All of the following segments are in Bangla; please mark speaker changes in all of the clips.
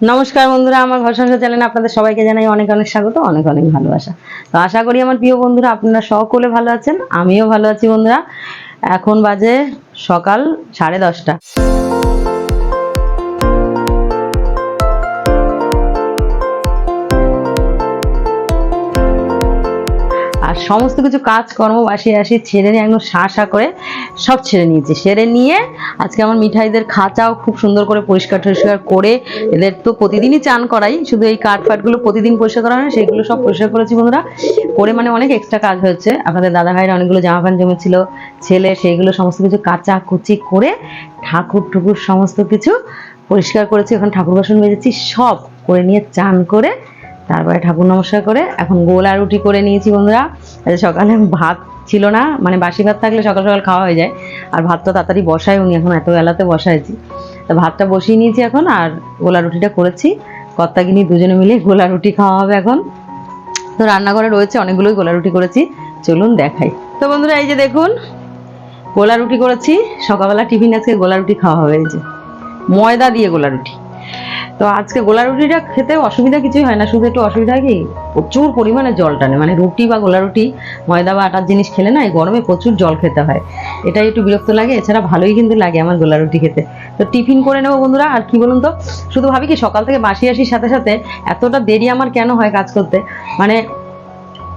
Speaker 1: নমস্কার বন্ধুরা, আমার ঘর সংসার চ্যানেলে আপনাদের সবাইকে জানাই অনেক অনেক স্বাগত, অনেক অনেক ভালোবাসা। তো আশা করি আমার প্রিয় বন্ধুরা আপনারা সকলে ভালো আছেন, আমিও ভালো আছি বন্ধুরা। এখন বাজে সকাল 10:30। আর সমস্ত কিছু কাজকর্ম বাসি আসি ছেড়ে নিয়ে একদম শা করে সব ছেড়ে নিয়েছি। সেরে নিয়ে আজকে আমার মিঠাইদের খাঁচাও খুব সুন্দর করে পরিষ্কার টরিষ্কার করে, এদের তো প্রতিদিনই চান করাই, শুধু এই কাঠ ফাটগুলো প্রতিদিন পরিষ্কার করা হয় না, সেগুলো সব পরিষ্কার করেছি বন্ধুরা। করে মানে অনেক এক্সট্রা কাজ হচ্ছে। আপনাদের দাদা ভাইয়ের অনেকগুলো জামা প্যান্ট জমেছিল ছেলে, সেইগুলো সমস্ত কিছু কাচা কুচি করে ঠাকুর টুকুর সমস্ত কিছু পরিষ্কার করেছি। এখন ঠাকুর বাসন মেজেছি, সব করে নিয়ে চান করে তারপরে ঠাকুর নমস্কার করে এখন গোলা রুটি করে নিয়েছি বন্ধুরা। সকালে ভাত ছিল না, মানে বাসি ভাত থাকলে সকাল সকাল খাওয়া হয়ে যায়, আর ভাতটা তাড়াতাড়ি বসাই উনি, এখন এত বেলাতে বসাইছি। তো ভাতটা বসিয়ে নিয়েছি এখন, আর গোলা রুটিটা করেছি। কর্তাগিনী দুজনে মিলে গোলা রুটি খাওয়া হবে এখন। তো রান্নাঘরে রয়েছে অনেকগুলোই গোলা রুটি করেছি, চলুন দেখাই। তো বন্ধুরা এই যে দেখুন গোলা রুটি করেছি, সকালবেলা টিফিন আজকে গোলা রুটি খাওয়া হবে। এই যে ময়দা দিয়ে গোলা রুটি। তো আজকে গোলা রুটিটা খেতে অসুবিধা কিছুই হয় না, শুধু একটু অসুবিধা কি প্রচুর পরিমাণে জল টানে, মানে রুটি বা গোলা রুটি ময়দা বা আটার জিনিস খেলে না এই গরমে প্রচুর জল খেতে হয়, এটাই একটু বিরক্ত লাগে। এছাড়া ভালোই কিন্তু লাগে আমার গোলা রুটি খেতে। তো টিফিন করে নেবো বন্ধুরা। আর কি বলুন তো, শুধু ভাবি কি সকাল থেকে বাসি আসির সাথে সাথে এতটা দেরি আমার কেন হয় কাজ করতে, মানে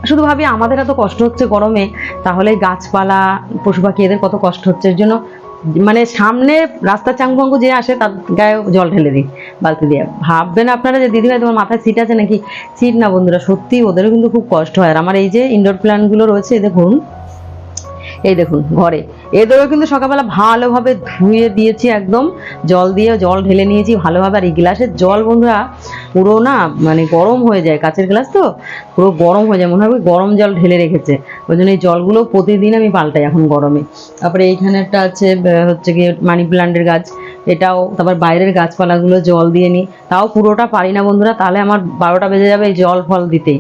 Speaker 1: শুধু ভাবি আমাদের এত কষ্ট হচ্ছে গরমে, তাহলে গাছপালা পশু পাখি এদের কত কষ্ট হচ্ছে। এর জন্য মানে সামনে রাস্তার চাঙ্গু যে আসে তার গায়ে জল ঢেলে দিই বালতি দিয়ে। ভাববেন আপনারা যে দিদিভাই তোমার মাথায় সিট আছে নাকি, সিট না বন্ধুরা, সত্যি ওদেরও কিন্তু খুব কষ্ট হয়। আর আমার এই যে ইনডোর প্ল্যান্টগুলো রয়েছে, এই দেখুন এই দেখুন ঘরে, এদেরও কিন্তু সকালবেলা ভালোভাবে ধুয়ে দিয়েছি, একদম জল দিয়ে জল ঢেলে নিয়েছি ভালোভাবে। আর এই গ্লাসের জল বন্ধুরা পুরো না মানে গরম হয়ে যায়, কাঁচের গ্লাস তো পুরো গরম হয়ে যায়, মনে হয় গরম জল ঢেলে রেখেছে। ওই জন্য এই জলগুলো প্রতিদিন আমি পাল্টাই এখন গরমে। তারপরে এইখানে একটা আছে হচ্ছে গিয়ে মানি প্ল্যান্টের গাছ, এটাও। তারপর বাইরের গাছপালাগুলো জল দিয়ে নিই, তাও পুরোটা পারি না বন্ধুরা, তাহলে আমার 12টা বেজে যাবে এই জল ফল দিতেই।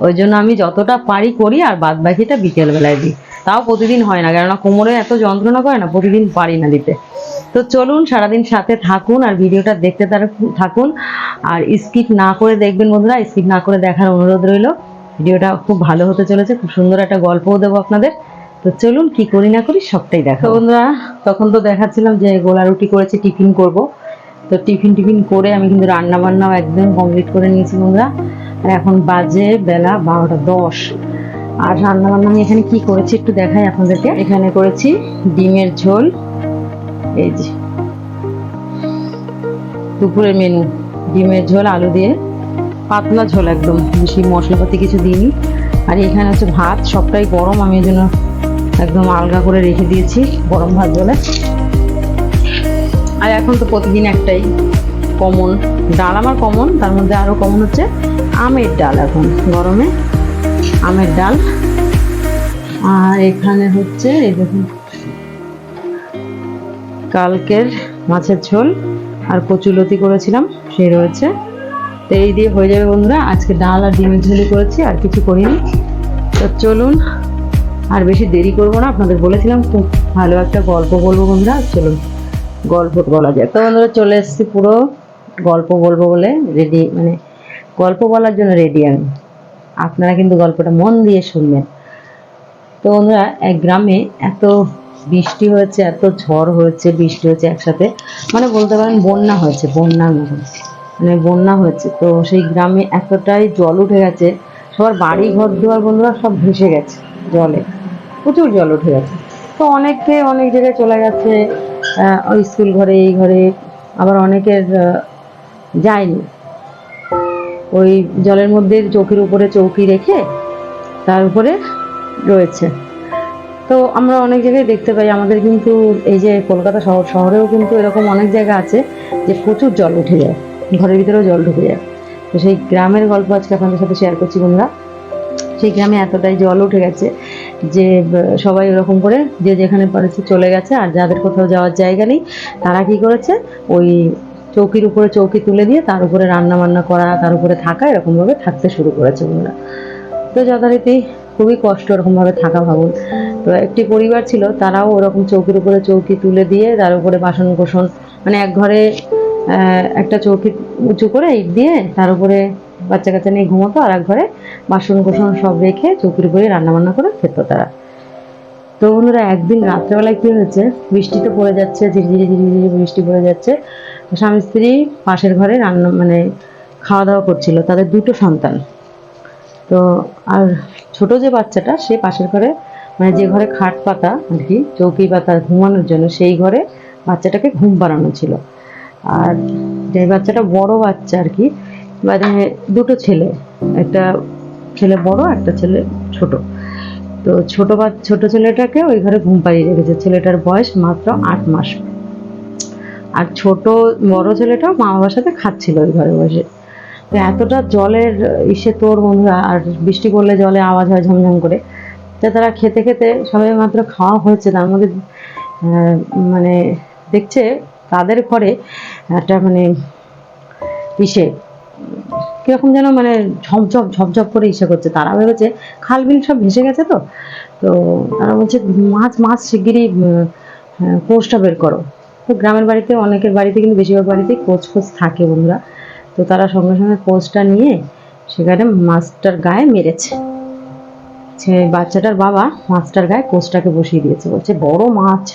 Speaker 1: ওই জন্য আমি যতটা পারি করি, আর বাদ বাকিটা বিকেলবেলায় দিই। তাও প্রতিদিন হয় না, কেননা কোমরে এত যন্ত্রণা করে না, প্রতিদিন পারি না দিতে। তো চলুন সারাদিন সাথে থাকুন আর ভিডিওটা দেখতে থাকুন, আর স্কিপ না করে দেখবেন বন্ধুরা, স্কিপ না করে দেখার অনুরোধ রইল। ভিডিওটা খুব ভালো হতে চলেছে, খুব সুন্দর একটা গল্পও দেবো আপনাদের। তো চলুন কি করি না করি সবটাই দেখো বন্ধুরা। তখন তো দেখাচ্ছিলাম যে গোলা রুটি করেছি, টিফিন করব। তো টিফিন করে আমি কিন্তু রান্না বান্নাও একদম কমপ্লিট করে নিয়েছি বন্ধুরা। আর এখন বাজে বেলা 12:10। আর রান্না বান্না আমি এখানে কি করেছি একটু দেখাই আপনাদেরকে। এখানে করেছি ডিমের ঝোল, এই যে দুপুরের মেনু, ডিমের ঝোল আলু দিয়ে, পাতলা ঝোল একদম, বেশি মশলাপাতি কিছু দিইনি। আর এখানে হচ্ছে ভাত, সবটাই গরম, আমি এই জন্য একদম আলগা করে রেখে দিয়েছি গরম ভাত বলে। আর এখন তো প্রতিদিন একটাই কমন ডাল আমার কমন, তার মধ্যে আরও কমন হচ্ছে আমের ডাল, এখন গরমে আমের ডাল। আর এখানে হচ্ছে এই দেখুন কালকের মাছের ঝোল আর কচুলতি করেছিলাম সেই রয়েছে। তো এই দিয়ে হয়ে যাবে বন্ধুরা, আজকে ডাল আর ডিমের ঝোলই করেছি, আর কিছু করিনি। তো চলুন আর বেশি দেরি করবো না, আপনাদের বলেছিলাম খুব ভালো একটা গল্প বলবো বন্ধুরা, চলুন গল্প বলা যায়। তো বন্ধুরা চলে এসেছি পুরো গল্প বলবো বলে রেডি, মানে গল্প বলার জন্য রেডি আমি। আপনারা কিন্তু গল্পটা মন দিয়ে শুনবেন। তো বন্ধুরা এক গ্রামে এত বৃষ্টি হয়েছে, এত ঝড় হয়েছে, বৃষ্টি হয়েছে একসাথে, মানে বলতে পারেন বন্যা হয়েছে, বন্যার মতন মানে বন্যা হয়েছে। তো সেই গ্রামে এতটাই জল উঠে গেছে, সবার বাড়ি ঘর দুয়ার বন্ধুরা সব ভেসে গেছে জলে, প্রচুর জল উঠে গেছে। তো অনেকে অনেক জায়গায় চলে গেছে, ওই স্কুল ঘরে এই ঘরে, আবার অনেকের যায়নি, ওই জলের মধ্যে চৌকির উপরে চৌকি রেখে তার উপরে রয়েছে। তো আমরা অনেক জায়গায় দেখতে পাই, আমাদের কিন্তু এই যে কলকাতা শহরেও কিন্তু এরকম অনেক জায়গা আছে যে প্রচুর জল উঠে যায়, ঘরের ভিতরেও জল ঢুকে যায়। তো সেই গ্রামের গল্প আজকে আপনাদের সাথে শেয়ার করছি বন্ধুরা। সেই গ্রামে এতটাই জল উঠে গেছে যে সবাই ওরকম করে যে যেখানে পারেছে চলে গেছে, আর যাদের কোথাও যাওয়ার জায়গা নেই তারা কি করেছে, ওই চৌকির উপরে চৌকি তুলে দিয়ে তার উপরে রান্না বান্না করা, তার উপরে থাকা, এরকমভাবে থাকতে শুরু করেছে বন্ধুরা। তো যথারীতি খুবই কষ্ট এরকমভাবে থাকা, ভাবুন। তো একটি পরিবার ছিল, তারাও ওরকম চৌকির উপরে চৌকি তুলে দিয়ে তার উপরে বাসন কোসন, মানে এক ঘরে একটা চৌকি উঁচু করে ইট দিয়ে তার উপরে বাচ্চা কাচ্চা নিয়ে ঘুমোতো, আর এক ঘরে বাসন কোসন সব রেখে চৌকির উপরে রান্না বান্না করে খেত তারা। তো বন্ধুরা একদিন রাত্রেবেলায় কি হয়েছে, বৃষ্টি তো পড়ে যাচ্ছে, ঝিরিঝিরি ঝিরিঝিরি বৃষ্টি পড়ে যাচ্ছে। স্বামী স্ত্রী পাশের ঘরে রান্না মানে খাওয়া দাওয়া করছিল, তাদের দুটো সন্তান। তো আর ছোট যে বাচ্চাটা সে পাশের ঘরে মানে যে ঘরে খাট পাতা আর কি চৌকি পাতা ঘুমানোর জন্য, সেই ঘরে বাচ্চাটাকে ঘুম পাড়ানো ছিল। আর যে বাচ্চাটা বড় বাচ্চা আর কি, মানে দুটো ছেলে, একটা ছেলে বড় একটা ছেলে ছোট। তো ছোট ছেলেটাকে ওই ঘরে ঘুম পাড়িয়ে রেখেছে, ছেলেটার বয়স মাত্র 8 মাস। আর বড় ছেলেটাও মা বাবার সাথে খাচ্ছিল ওই ঘরে বসে। তো এতটা জলের ইসে তোর বন্ধুরা, আর বৃষ্টি পড়লে জলে আওয়াজ হয় ঝমঝম করে। তো তারা খেতে খেতে সবাই মাত্র খাওয়া হয়েছে, তার মধ্যে মানে দেখছে তাদের ঘরে একটা মানে ইসে কিরকম যেন মানে ঝপঝপ ঝপঝপ করে ইসে করছে। তারা ভেবেছে খাল বিল সব ভেসে গেছে। তো তো তারা বলছে মাছ শিগগিরই কোচটা বের করো। তো গ্রামের বাড়িতে অনেকের বাড়িতে কিন্তু বেশিরভাগ বাড়িতেই কোচ থাকে বন্ধুরা। তো তারা সঙ্গে সঙ্গে কোচটা নিয়ে সেখানে মাছটার গায়ে মেরেছে। সে বাচ্চাটার বাবা মাছটার গায়ে কোচটাকে বসিয়ে দিয়েছে, বলছে বড় মাছ,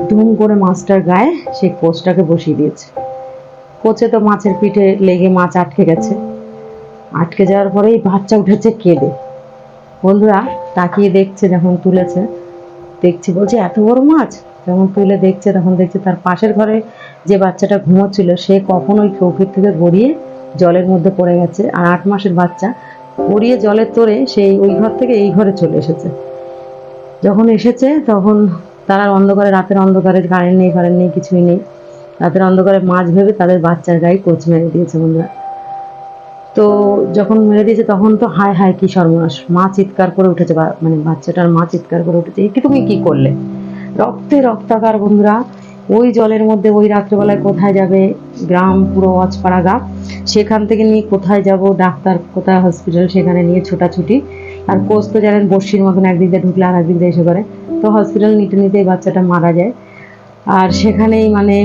Speaker 1: ধুম করে মাছটার গায়ে সেই কোচটাকে বসিয়ে দিয়েছে। কোচে তো মাছের পিঠে লেগে মাছ আটকে গেছে। আটকে যাওয়ার পরেই বাচ্চা উঠেছে কেঁদে। বন্ধুরা তাকিয়ে দেখছে, যখন তুলেছে দেখছি, বলছে এত বড় মাছ। যখন তুলে দেখছে তখন দেখছে তার পাশের ঘরে যে বাচ্চাটা ঘুমোচ্ছিল সে কখন ওই চৌকির থেকে গড়িয়ে জলের মধ্যে পড়ে গেছে। আর 8 মাসের বাচ্চা গড়িয়ে জলের তোরে সেই ওই ঘর থেকে এই ঘরে চলে এসেছে। যখন এসেছে তখন তারা অন্ধকারে, রাতের অন্ধকারে, কারেন্ট নেই কিছুই নেই, রাতের অন্ধকারে মাছ ভেবে তাদের বাচ্চার গায়ে কোচ মেরে দিয়েছে বন্ধুরা। তো যখন মেরে দিয়েছে তখন তো হায় হায় কি সর্বনাশ, মা চিৎকার করে উঠেছে, মানে বাচ্চাটার মা চিৎকার করে উঠেছে, কি তুমি কি করলে। রক্তে রক্তাকার বন্ধুরা। ওই জলের মধ্যে ওই রাত্রেবেলায় কোথায় যাবে, গ্রাম পুরো অজপাড়া গা, সেখান থেকে নিয়ে কোথায় যাব, ডাক্তার কোথায় হসপিটাল, সেখানে নিয়ে ছোটাছুটি। আর কোচ তো জানেন বর্ষির মতন একদিক দিয়ে ঢুকলে আর একদিক দিয়ে এসে করে। তো হসপিটাল নিতে নিতে বাচ্চাটা মারা যায়। আর সেখানেই মানে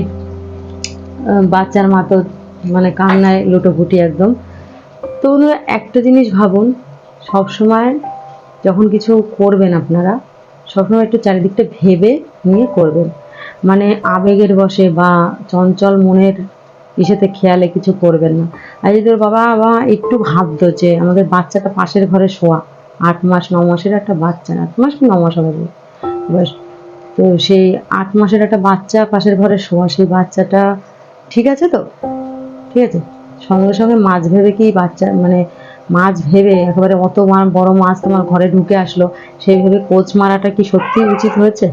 Speaker 1: বাচ্চার মা তো মানে কান্নায় লুটোপুটি একদম। তো একটা জিনিস ভাবুন, সবসময় যখন কিছু করবেন আপনারা সবসময় একটু চারিদিকটা ভেবে নিয়ে করবেন। মানে আবেগের বশে বা চঞ্চল মনের ইসেতে খেয়ালে কিছু করবেন না। আর যদি ওর বাবা একটু ভাবতো যে আমাদের বাচ্চাটা পাশের ঘরে শোয়া, 8 মাস 9 মাসের একটা বাচ্চা, 8 মাস কি 9 মাস হবে বয়স, তো সেই 8 মাসের একটা বাচ্চা পাশের ঘরে শোয়া, সেই বাচ্চাটা ঠিক আছে তো, ঠিক আছে। সঙ্গে সঙ্গে মাছ ভেবে কি বাচ্চা মানে মাছ ভেবে একেবারে অত বড় মাছ তোমার ঘরে ঢুকে আসলো সেই ভেবে কোচ মারাটা কি সত্যি উচিত হয়েছে?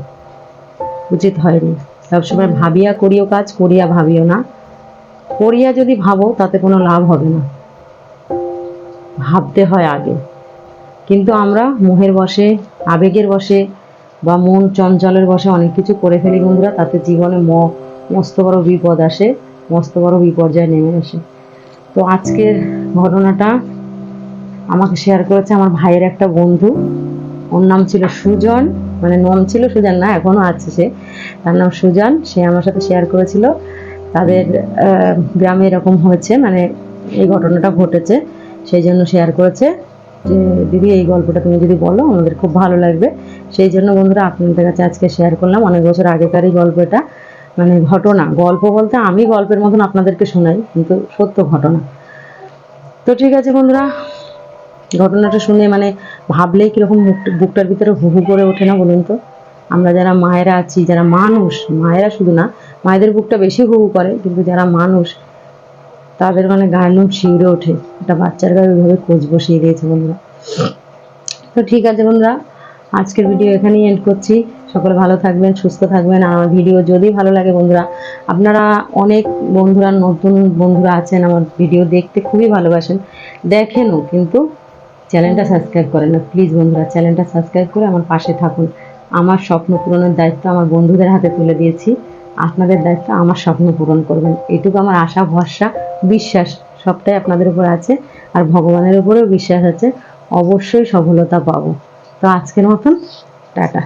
Speaker 1: উচিত হয়নি। সবসময় ভাবিয়া করিও কাজ, করিয়া ভাবিও না। করিয়া যদি ভাবো তাতে কোনো লাভ হবে না, ভাবতে হয় আগে। কিন্তু আমরা মোহের বশে, আবেগের বশে বা মন চঞ্চলের বশে অনেক কিছু করে ফেলি বন্ধুরা, তাতে জীবনে মস্ত বড় বিপদ আসে, মস্ত বড় বিপর্যয় নেমে আসে। তো আজকের ঘটনাটা আমাকে শেয়ার করেছে আমার ভাইয়ের একটা বন্ধু, ওর নাম ছিল সুজন, মানে নাম ছিল সুজন না, এখনো আছে সে, তার নাম সুজন। সে আমার সাথে শেয়ার করেছিল তাদের গ্রামে এরকম হয়েছে, মানে এই ঘটনাটা ঘটেছে, সেই জন্য শেয়ার করেছে যে দিদি এই গল্পটা তুমি যদি বলো আমাদের খুব ভালো লাগবে। সেই জন্য বন্ধুরা আপনাদের কাছে আজকে শেয়ার করলাম। অনেক বছর আগেকারই গল্প এটা, মানে ঘটনা। গল্প বলতে আমি গল্পের মতন আপনাদেরকে শোনাই, কিন্তু সত্য ঘটনা। তো ঠিক আছে বন্ধুরা, ঘটনাটা শুনে মানে ভাবলেই কিরকম বুকটার ভিতরে হু হু করে ওঠে না বলুন তো। আমরা যারা মায়েরা আছি, যারা মানুষ, মায়েরা শুধু না, মায়েদের বুকটা বেশি হু হু করে, কিন্তু যারা মানুষ তাদের মানে গায়ের লোম শিউরে ওঠে। একটা বাচ্চার গায়ে ওইভাবে কোচ বসিয়ে দিয়েছে বন্ধুরা। তো ঠিক আছে বন্ধুরা, আজকের ভিডিও এখানেই এন্ড করছি। সকলে ভালো থাকবেন, সুস্থ থাকবেন। আর আমার ভিডিও যদি ভালো লাগে বন্ধুরা, আপনারা অনেক বন্ধুরা, নতুন বন্ধুরা আছেন আমার ভিডিও দেখতে খুবই ভালোবাসেন, দেখেনও, কিন্তু চ্যানেলটা সাবস্ক্রাইব করেন না। প্লিজ বন্ধুরা চ্যানেলটা সাবস্ক্রাইব করে আমার পাশে থাকুন। আমার স্বপ্ন পূরণের দায়িত্ব আমার বন্ধুদের হাতে তুলে দিয়েছি, আপনাদের দায়িত্ব আমার স্বপ্ন পূরণ করবেন। এটুকু আমার আশা, ভরসা, বিশ্বাস সবটাই আপনাদের উপর আছে। আর ভগবানের উপরেও বিশ্বাস আছে, অবশ্যই সফলতা পাবো। তো আজকের মতন টাটা।